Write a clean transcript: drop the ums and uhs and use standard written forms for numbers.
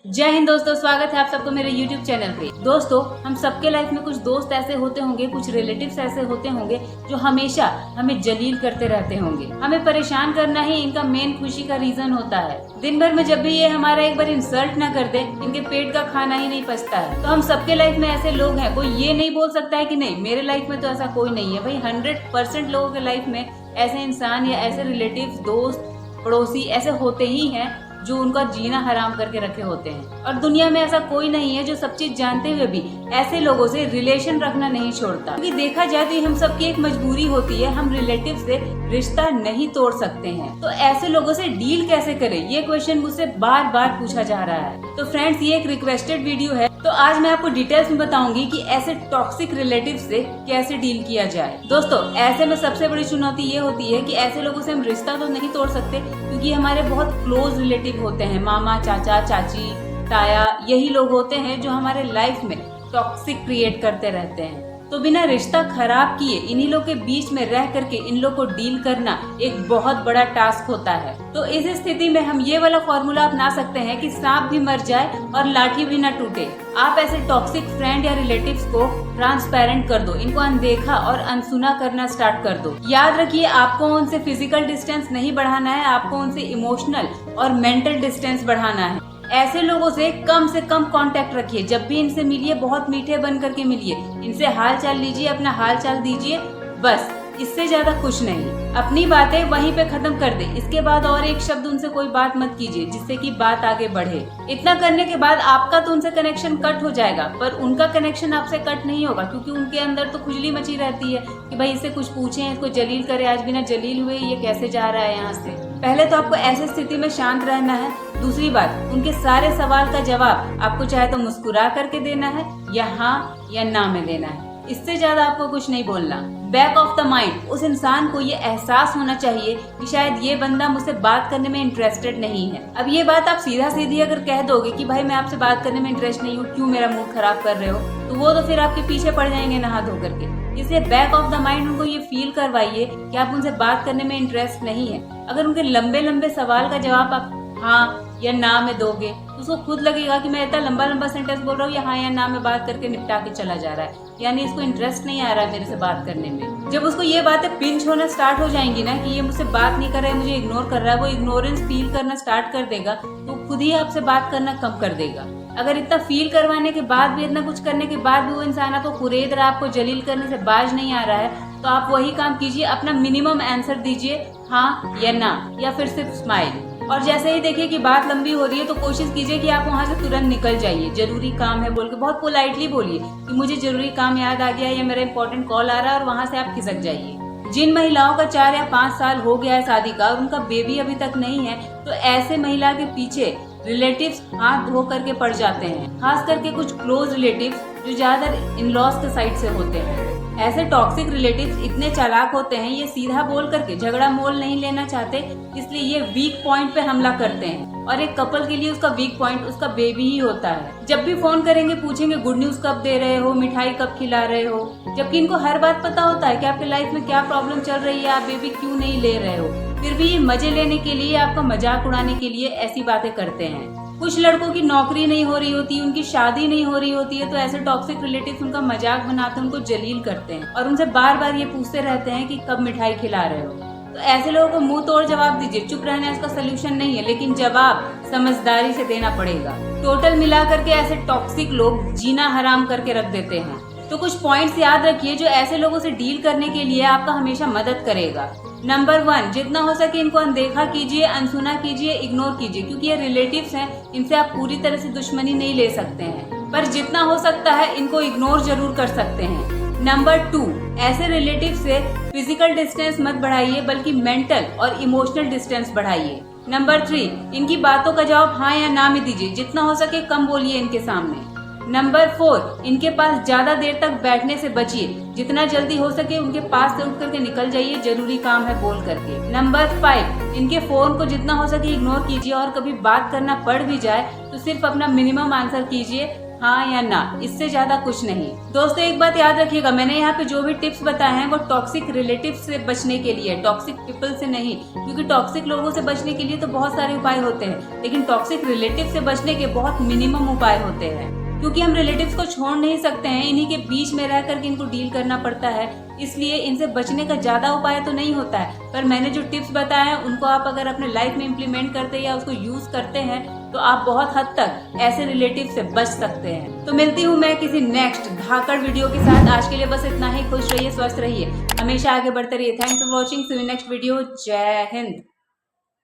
जय हिंद दोस्तों, स्वागत है आप सबको मेरे YouTube चैनल पे। दोस्तों, हम सबके लाइफ में कुछ दोस्त ऐसे होते होंगे, कुछ रिलेटिव्स ऐसे होते होंगे जो हमेशा हमें जलील करते रहते होंगे। हमें परेशान करना ही इनका मेन खुशी का रीजन होता है। दिन भर में जब भी ये हमारा एक बार इंसल्ट ना कर दे, इनके पेट का खाना ही नहीं पचता है। तो हम सबके लाइफ में ऐसे लोग हैं। कोई ये नहीं बोल सकता है कि नहीं मेरे लाइफ में तो ऐसा कोई नहीं है। भाई 100% लोगों के लाइफ में ऐसे इंसान या ऐसे रिलेटिव्स, दोस्त, पड़ोसी ऐसे होते ही हैं जो उनका जीना हराम करके रखे होते हैं। और दुनिया में ऐसा कोई नहीं है जो सब चीज जानते हुए भी ऐसे लोगों से रिलेशन रखना नहीं छोड़ता। क्योंकि देखा जाए तो हम सबकी एक मजबूरी होती है, हम रिलेटिव से रिश्ता नहीं तोड़ सकते हैं। तो ऐसे लोगों से डील कैसे करें, ये क्वेश्चन मुझसे बार बार पूछा जा रहा है। तो फ्रेंड्स, ये एक रिक्वेस्टेड वीडियो है, तो आज मैं आपको डिटेल्स में बताऊंगी कि ऐसे टॉक्सिक रिलेटिव से कैसे डील किया जाए। दोस्तों, ऐसे में सबसे बड़ी चुनौती ये होती है कि ऐसे लोगों से हम रिश्ता तो नहीं तोड़ सकते, क्योंकि हमारे बहुत क्लोज रिलेटिव होते हैं। मामा, चाचा, चाची, ताया, यही लोग होते हैं जो हमारे लाइफ में टॉक्सिक क्रिएट करते रहते हैं। तो बिना रिश्ता खराब किए इन्हीं लोग के बीच में रह करके इन लोग को डील करना एक बहुत बड़ा टास्क होता है। तो इस स्थिति में हम ये वाला फॉर्मूला अपना सकते हैं कि सांप भी मर जाए और लाठी भी न टूटे। आप ऐसे टॉक्सिक फ्रेंड या रिलेटिव्स को ट्रांसपेरेंट कर दो, इनको अनदेखा और अनसुना करना स्टार्ट कर दो। याद रखिए, आपको उनसे फिजिकल डिस्टेंस नहीं बढ़ाना है, आपको उनसे इमोशनल और मेंटल डिस्टेंस बढ़ाना है। ऐसे लोगों से कम कांटेक्ट रखिए। जब भी इनसे मिलिए बहुत मीठे बन करके मिलिए, इनसे हाल चाल लीजिए, अपना हाल चाल दीजिए, बस इससे ज्यादा कुछ नहीं। अपनी बातें वहीं पे खत्म कर दे। इसके बाद और एक शब्द उनसे कोई बात मत कीजिए जिससे कि बात आगे बढ़े। इतना करने के बाद आपका तो उनसे कनेक्शन कट हो जाएगा, पर उनका कनेक्शन आपसे कट नहीं होगा, क्योंकि उनके अंदर तो खुजली मची रहती है कि भाई इससे कुछ पूछें, इसको जलील करे, आज बिना जलील हुए ये कैसे जा रहा है यहाँ से। पहले तो आपको ऐसी स्थिति में शांत रहना है। दूसरी बात, उनके सारे सवाल का जवाब आपको चाहे तो मुस्कुरा करके देना है या हाँ या ना में देना है। इससे ज्यादा आपको कुछ नहीं बोलना। बैक ऑफ द माइंड उस इंसान को ये एहसास होना चाहिए कि शायद ये बंदा मुझसे बात करने में इंटरेस्टेड नहीं है। अब ये बात आप सीधा सीधी अगर कह दोगे कि भाई मैं आपसे बात करने में इंटरेस्ट नहीं हूँ, क्यों मेरा मूड खराब कर रहे हो, तो वो तो फिर आपके पीछे पड़ जाएंगे नहा धो करके। इसलिए बैक ऑफ द माइंड उनको ये फील करवाइए कि आप उनसे बात करने में इंटरेस्ट नहीं है। अगर उनके लंबे लंबे सवाल का जवाब आप हाँ या ना में दोगे तो उसको खुद लगेगा कि मैं इतना लंबा लंबा सेंटेंस बोल रहा हूँ, या हाँ या ना में बात करके निपटा के चला जा रहा है, यानी इसको इंटरेस्ट नहीं आ रहा है मेरे से बात करने में। जब उसको ये बातें पिंच होना स्टार्ट हो जाएंगी ना कि ये मुझसे बात नहीं कर रहा है, मुझे इग्नोर कर रहा है, वो इग्नोरेंस फील करना स्टार्ट कर देगा, तो खुद ही आपसे बात करना कम कर देगा। अगर इतना फील करवाने के बाद भी, इतना कुछ करने के बाद भी वो इंसान आपको कुरेद रहा, आपको जलील करने से बाज नहीं आ रहा है, तो आप वही काम कीजिए, अपना मिनिमम आंसर दीजिए, हाँ या ना, या फिर सिर्फ स्माइल। और जैसे ही देखिए कि बात लंबी हो रही है तो कोशिश कीजिए कि आप वहाँ से तुरंत निकल जाइए। जरूरी काम है बोल के बहुत पोलाइटली बोलिए कि मुझे जरूरी काम याद आ गया या मेरा इंपॉर्टेंट कॉल आ रहा है, और वहाँ से आप खिसक जाइए। जिन महिलाओं का 4 या 5 साल हो गया है शादी का और उनका बेबी अभी तक नहीं है, तो ऐसे महिला के पीछे रिलेटिव्स हाथ धो करके पड़ जाते हैं। खास करके कुछ क्लोज रिलेटिव्स जो ज्यादातर इन लॉज के साइड से होते हैं। ऐसे टॉक्सिक रिलेटिव्स इतने चालाक होते हैं, ये सीधा बोल करके झगड़ा मोल नहीं लेना चाहते, इसलिए ये वीक पॉइंट पे हमला करते हैं। और एक कपल के लिए उसका वीक पॉइंट उसका बेबी ही होता है। जब भी फोन करेंगे पूछेंगे गुड न्यूज कब दे रहे हो, मिठाई कब खिला रहे हो, जबकि इनको हर बात पता होता है कि आपके लाइफ में क्या प्रॉब्लम चल रही है, आप बेबी क्यों नहीं ले रहे हो। फिर भी ये मजे लेने के लिए, आपका मजाक उड़ाने के लिए ऐसी बातें करते हैं। कुछ लड़कों की नौकरी नहीं हो रही होती, उनकी शादी नहीं हो रही होती है, तो ऐसे टॉक्सिक रिलेटिव्स उनका मजाक बनाते हैं, उनको जलील करते हैं और उनसे बार बार ये पूछते रहते हैं कि कब मिठाई खिला रहे हो। तो ऐसे लोगों को मुंह तोड़ जवाब दीजिए। चुप रहना इसका सोल्यूशन नहीं है, लेकिन जवाब समझदारी से देना पड़ेगा। टोटल मिला करके ऐसे टॉक्सिक लोग जीना हराम करके रख देते हैं। तो कुछ पॉइंट्स याद रखिए जो ऐसे लोगों से डील करने के लिए आपका हमेशा मदद करेगा। नंबर 1, जितना हो सके इनको अनदेखा कीजिए, अनसुना कीजिए, इग्नोर कीजिए, क्योंकि ये रिलेटिव्स हैं, इनसे आप पूरी तरह से दुश्मनी नहीं ले सकते हैं, पर जितना हो सकता है इनको इग्नोर जरूर कर सकते हैं। नंबर 2, ऐसे रिलेटिव से फिजिकल डिस्टेंस मत बढ़ाइए, बल्कि मेंटल और इमोशनल डिस्टेंस बढ़ाइए। नंबर 3, इनकी बातों का जवाब हाँ या ना में दीजिए, जितना हो सके कम बोलिए इनके सामने। नंबर 4, इनके पास ज्यादा देर तक बैठने से बचिए, जितना जल्दी हो सके उनके पास से उठ करके निकल जाइए, जरूरी काम है बोल करके। नंबर 5, इनके फोन को जितना हो सके इग्नोर कीजिए, और कभी बात करना पड़ भी जाए तो सिर्फ अपना मिनिमम आंसर कीजिए, हाँ या ना, इससे ज्यादा कुछ नहीं। दोस्तों एक बात याद रखिएगा, मैंने यहाँ पे जो भी टिप्स बताए हैं वो टॉक्सिक रिलेटिव्स से बचने के लिए, टॉक्सिक पीपल से नहीं। क्योंकि टॉक्सिक लोगों से बचने के लिए तो बहुत सारे उपाय होते हैं, लेकिन टॉक्सिक रिलेटिव से बचने के बहुत मिनिमम उपाय होते हैं। क्योंकि हम रिलेटिव्स को छोड़ नहीं सकते हैं, इन्हीं के बीच में रह करके इनको डील करना पड़ता है, इसलिए इनसे बचने का ज्यादा उपाय तो नहीं होता है। पर मैंने जो टिप्स बताए हैं उनको आप अगर अपने लाइफ में इम्प्लीमेंट करते हैं या उसको यूज करते हैं तो आप बहुत हद तक ऐसे रिलेटिव से बच सकते हैं। तो मिलती हूँ मैं किसी नेक्स्ट धाकड़ वीडियो के साथ। आज के लिए बस इतना ही। खुश रहिए, स्वस्थ रहिए, हमेशा आगे बढ़ते रहिए। Thanks for watching, see you next video. जय हिंद।